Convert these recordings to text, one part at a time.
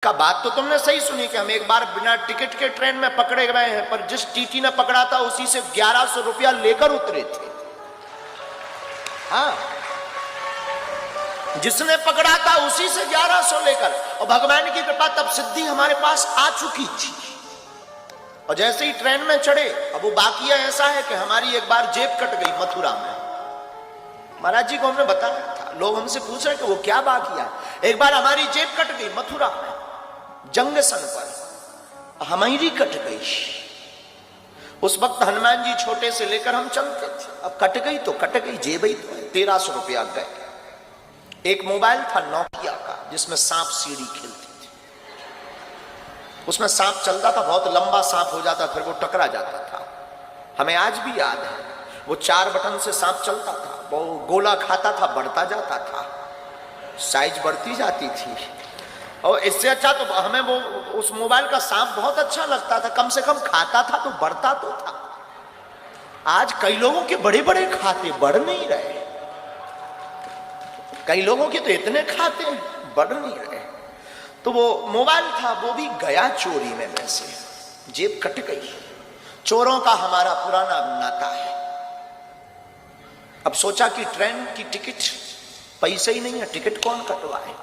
का बात तो तुमने सही सुनी कि हम एक बार बिना टिकट के ट्रेन में पकड़े गए हैं, पर जिस टीटी ने पकड़ा था उसी से 1100 रुपया लेकर उतरे थे। हाँ, जिसने पकड़ा था उसी से 1100 लेकर, और भगवान की कृपा तब सिद्धि हमारे पास आ चुकी थी। और जैसे ही ट्रेन में चढ़े, अब वो बाकिया ऐसा है कि हमारी एक बार जेब कट गई मथुरा में। महाराज जी को हमने बताया था, लोग हमसे पूछ रहे कि वो क्या बाकिया। एक बार हमारी जेब कट गई मथुरा में जंगसन पर, हमारी कट गई। उस वक्त हनुमान जी छोटे से लेकर हम चलते थे, अब कट गई तो कट गई, जेब ही तो है। 1300 रुपया गए। एक मोबाइल था नोकिया का जिसमें सांप सीढ़ी खेलती थी, उसमें सांप चलता था, बहुत लंबा सांप हो जाता, फिर वो टकरा जाता था। हमें आज भी याद है, वो 4 बटन से सांप चलता था, वो गोला खाता था, बढ़ता जाता था, साइज बढ़ती जाती थी। और इससे अच्छा तो हमें वो उस मोबाइल का सांप बहुत अच्छा लगता था, कम से कम खाता था तो बढ़ता तो था। आज कई लोगों के बड़े बड़े खाते बढ़ नहीं रहे, कई लोगों के तो इतने खाते बढ़ नहीं रहे। तो वो मोबाइल था, वो भी गया चोरी में, वैसे जेब कट गई। चोरों का हमारा पुराना नाता है। अब सोचा कि ट्रेन की टिकट, पैसे ही नहीं है, टिकट कौन कटवाए।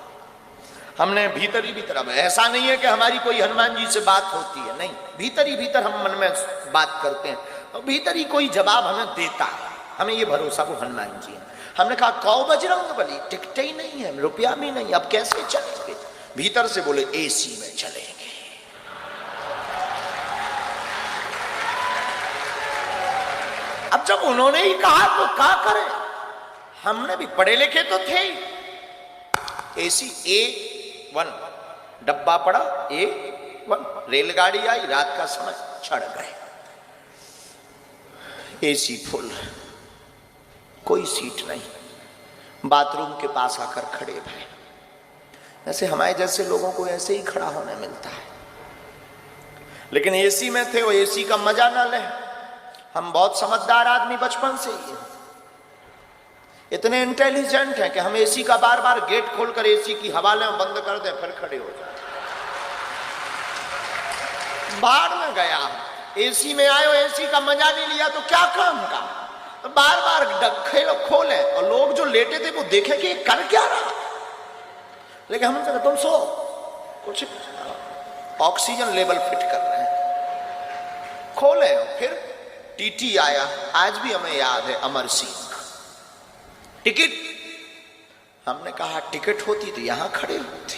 हमने भीतर ही भीतर, अब ऐसा नहीं है कि हमारी कोई हनुमान जी से बात होती है, नहीं, भीतर ही भीतर हम मन में बात करते हैं, और भीतर ही कोई जवाब हमें देता है। हमें ये भरोसा वो हनुमान जी है। हमने कहा कौ बजरंग बली, टिकट ही नहीं है, रुपया भी नहीं, अब कैसे चलेंगे। भीतर से बोले एसी में चलेंगे। अब जब उन्होंने ही कहा तो क्या करें, हमने भी पढ़े लिखे तो थे ही। एसी A1 डब्बा पड़ा, A1 रेलगाड़ी आई, रात का समय, चढ़ गए। एसी फुल, कोई सीट नहीं, बाथरूम के पास आकर खड़े भाई। ऐसे हमारे जैसे लोगों को ऐसे ही खड़ा होने मिलता है, लेकिन एसी में थे, वो एसी का मजा ना ले। हम बहुत समझदार आदमी बचपन से ही हैं, इतने इंटेलिजेंट हैं कि हम एसी का बार बार गेट खोलकर एसी की हवा लें, बंद कर दें, फिर खड़े हो जाए। बाहर में गया, एसी में आए, एसी का मजा नहीं लिया तो क्या काम का। बार बार खोले, और लोग जो लेटे थे वो देखे कि कर क्या रहा। लेकिन हम कहा तुम सो, कुछ ऑक्सीजन लेवल फिट कर रहे हैं। खोले, फिर टीटी आया, आज भी हमें याद है, अमर सिंह। टिकट, हमने कहा टिकट होती तो यहां खड़े होते।